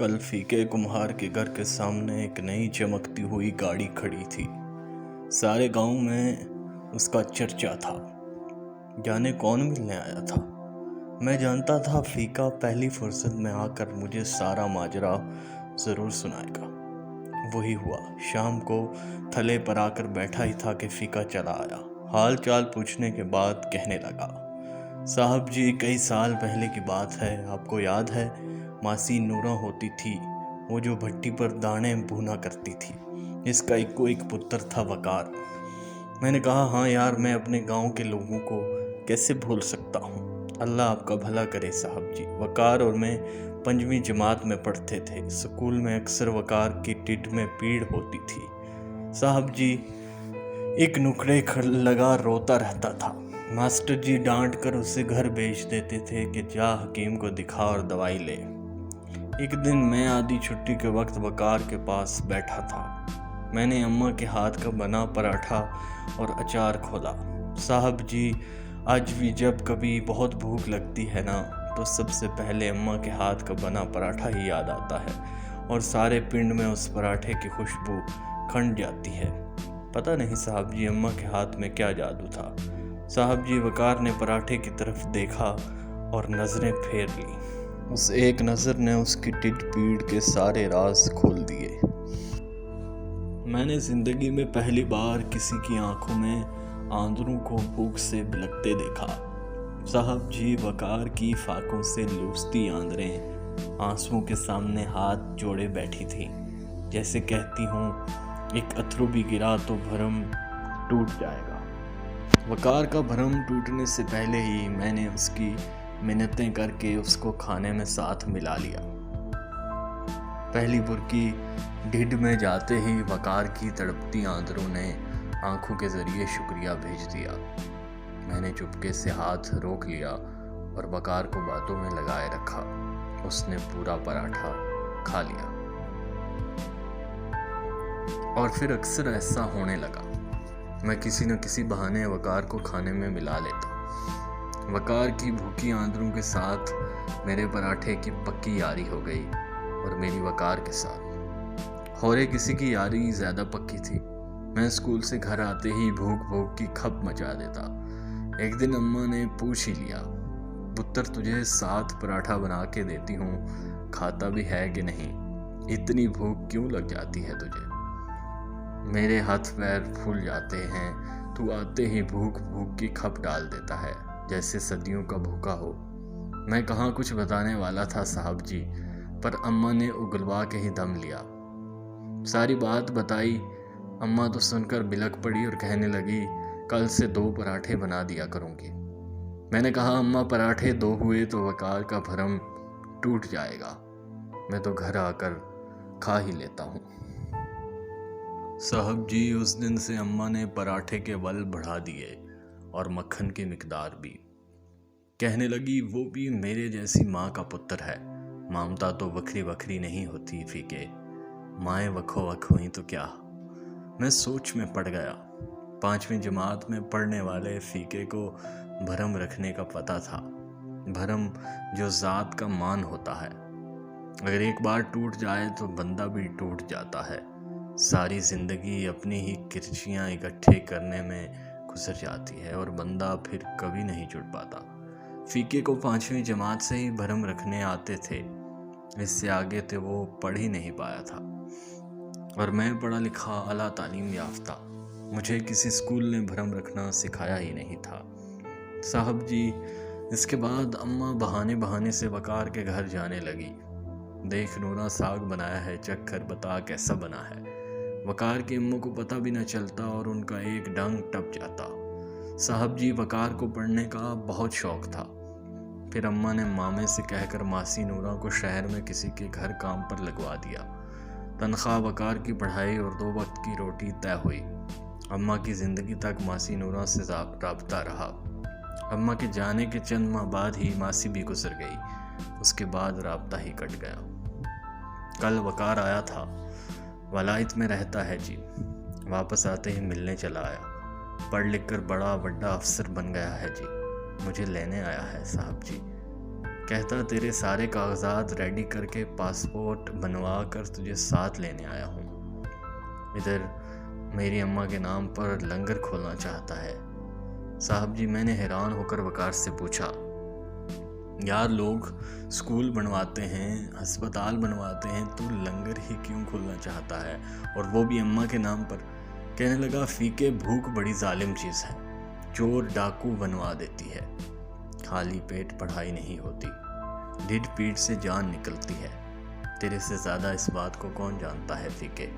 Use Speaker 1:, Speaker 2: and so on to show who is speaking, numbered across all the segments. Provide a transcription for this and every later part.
Speaker 1: कल फीके कुम्हार के घर के सामने एक नई चमकती हुई गाड़ी खड़ी थी। सारे गांव में उसका चर्चा था। जाने कौन मिलने आया था। मैं जानता था फीका पहली फुर्सत में आकर मुझे सारा माजरा ज़रूर सुनाएगा। वही हुआ। शाम को थले पर आकर बैठा ही था कि फीका चला आया। हाल चाल पूछने के बाद कहने लगा, साहब जी, कई साल पहले की बात है। आपको याद है, मासी नूरा होती थी, वो जो भट्टी पर दाने भूना करती थी। इसका एक पुत्र था, वकार। मैंने कहा, हाँ यार, मैं अपने गांव के लोगों को कैसे भूल सकता हूँ। अल्लाह आपका भला करे साहब जी। वकार और मैं 5वीं जमात में पढ़ते थे। स्कूल में अक्सर वकार की टिड में पीड़ होती थी। साहब जी एक नुकड़े लगा रोता रहता था। मास्टर जी डांट कर उसे घर भेज देते थे कि जा हकीम को दिखा और दवाई ले। एक दिन मैं आधी छुट्टी के वक्त वकार के पास बैठा था। मैंने अम्मा के हाथ का बना पराठा और अचार खोला। साहब जी, आज भी जब कभी बहुत भूख लगती है ना, तो सबसे पहले अम्मा के हाथ का बना पराठा ही याद आता है और सारे पिंड में उस पराठे की खुशबू खंड जाती है। पता नहीं साहब जी, अम्मा के हाथ में क्या जादू था। साहब जी, वकार ने पराठे की तरफ देखा और नज़रें फेर ली। उस एक नज़र ने उसकी टिड पीड़ के सारे राज खोल दिए। मैंने ज़िंदगी में पहली बार किसी की आंखों में आंदरों को भूख से बिलखते देखा। साहब जी, वकार की फाकों से लूसती आंदरें आंसुओं के सामने हाथ जोड़े बैठी थीं, जैसे कहती हूँ, एक अथरू भी गिरा तो भरम टूट जाएगा। वकार का भरम टूटने से पहले ही मैंने उसकी मिन्नतें करके उसको खाने में साथ मिला लिया। पहली बुरकी ढिड में जाते ही वकार की तड़पती आंदरों ने आंखों के जरिए शुक्रिया भेज दिया। मैंने चुपके से हाथ रोक लिया और वकार को बातों में लगाए रखा। उसने पूरा पराठा खा लिया और फिर अक्सर ऐसा होने लगा। मैं किसी न किसी बहाने वकार को खाने में मिला लेता। वकार की भूखी आंदरों के साथ मेरे पराठे की पक्की यारी हो गई और मेरी वकार के साथ होरे किसी की यारी ज़्यादा पक्की थी। मैं स्कूल से घर आते ही भूख भूख की खप मचा देता। एक दिन अम्मा ने पूछ ही लिया, पुत्र, तुझे 7 पराठा बना के देती हूँ, खाता भी है कि नहीं? इतनी भूख क्यों लग जाती है तुझे? मेरे हाथ पैर फूल जाते हैं। तू आते ही भूख भूख की खप डाल देता है, जैसे सदियों का भूखा हो। मैं कहाँ कुछ बताने वाला था साहब जी, पर अम्मा ने उगलवा के ही दम लिया। सारी बात बताई। अम्मा तो सुनकर बिलक पड़ी और कहने लगी, कल से 2 पराठे बना दिया करूँगी। मैंने कहा, अम्मा, पराठे 2 हुए तो वकार का भरम टूट जाएगा। मैं तो घर आकर खा ही लेता हूँ। साहब जी, उस दिन से अम्मा ने पराठे के बल बढ़ा दिए और मक्खन की मिकदार भी। कहने लगी, वो भी मेरे जैसी माँ का पुत्र है। ममता तो वखरी वखरी नहीं होती फीके, माएँ वखो वख हुई तो क्या। मैं सोच में पड़ गया। 5वीं जमात में पढ़ने वाले फीके को भरम रखने का पता था। भरम जो ज़ात का मान होता है, अगर एक बार टूट जाए तो बंदा भी टूट जाता है। सारी ज़िंदगी अपनी ही किरचियाँ इकट्ठे करने में गुजर जाती है और बंदा फिर कभी नहीं जुड़ पाता। फीके को 5वीं जमात से ही भरम रखने आते थे। इससे आगे तो वो पढ़ ही नहीं पाया था। और मैं पढ़ा लिखा, आला तालीम याफ्ता, मुझे किसी स्कूल ने भरम रखना सिखाया ही नहीं था। साहब जी, इसके बाद अम्मा बहाने बहाने से वकार के घर जाने लगी। देख नूरा, साग बनाया है, चख कर बता कैसा बना है। वकार की अम्मों को पता भी न चलता और उनका एक डंग टप जाता। साहब जी, वकार को पढ़ने का बहुत शौक था। फिर अम्मा ने मामे से कहकर मासी नूरा को शहर में किसी के घर काम पर लगवा दिया। तनख्वाह, वकार की पढ़ाई और 2 वक्त की रोटी तय हुई। अम्मा की ज़िंदगी तक मासी नूरा से राब्ता रहा। अम्मा के जाने के चंद माह बाद ही मासी भी गुजर गई। उसके बाद राब्ता ही कट गया। कल वकार आया था। वलायत में रहता है जी। वापस आते ही मिलने चला आया। पढ़ लिख कर बड़ा अफसर बन गया है जी। मुझे लेने आया है साहब जी। कहता तेरे सारे कागजात रेडी करके पासपोर्ट बनवा कर तुझे साथ लेने आया हूँ। इधर मेरी अम्मा के नाम पर लंगर खोलना चाहता है। साहब जी, मैंने हैरान होकर वकार से पूछा, यार लोग स्कूल बनवाते हैं, अस्पताल बनवाते हैं, तो लंगर ही क्यों खोलना चाहता है, और वो भी अम्मा के नाम पर। कहने लगा, फीके भूख बड़ी जालिम चीज़ है, चोर डाकू बनवा देती है, खाली पेट पढ़ाई नहीं होती, ढिड पीठ से जान निकलती है। तेरे से ज़्यादा इस बात को कौन जानता है फीके,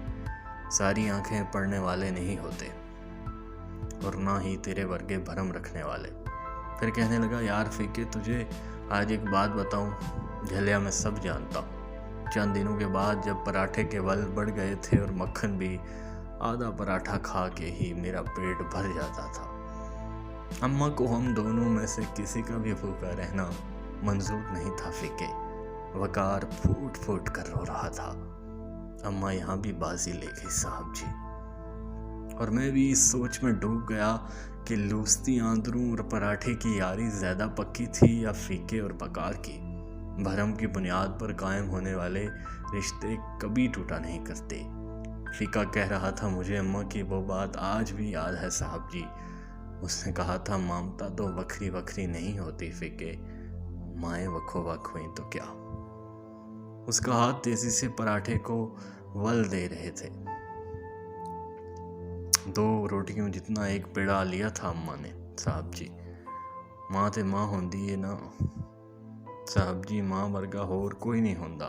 Speaker 1: सारी आंखें पढ़ने वाले नहीं होते, और ना ही तेरे वर्गे भरम रखने वाले। फिर कहने लगा, यार फीके, तुझे आज एक बात बताऊं, झलिया मैं सब जानता हूँ। चंद दिनों के बाद जब पराठे के बल बढ़ गए थे और मक्खन भी, आधा पराठा खा के ही मेरा पेट भर जाता था। अम्मा को हम दोनों में से किसी का भी भूखा रहना मंजूर नहीं था फीके। वकार फूट फूट कर रो रहा था। अम्मा यहाँ भी बाजी ले गई साहब जी, और मैं भी इस सोच में डूब गया कि लूसती आंदरों और पराठे की यारी ज़्यादा पक्की थी या फीके और बकार की। भरम की बुनियाद पर कायम होने वाले रिश्ते कभी टूटा नहीं करते। फीका कह रहा था, मुझे अम्मा की वो बात आज भी याद है साहब जी। उसने कहा था, ममता तो वखरी वखरी नहीं होती फीके, माएँ वखो वख हुई तो क्या। उसका हाथ तेजी से पराठे को वल दे रहे थे। 2 रोटियों जितना एक पेड़ा लिया था अम्मा ने। साहब जी, माँ ते माँ होंदी है ना साहब जी, माँ वर्गा होर कोई नहीं होंदा।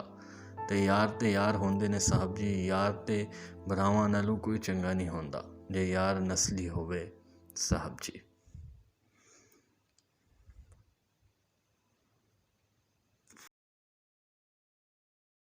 Speaker 1: ते यार होंदे ने साहब जी, यार ते भरावां नालों कोई चंगा नहीं होंदा जे यार नस्ली होवे साहब जी।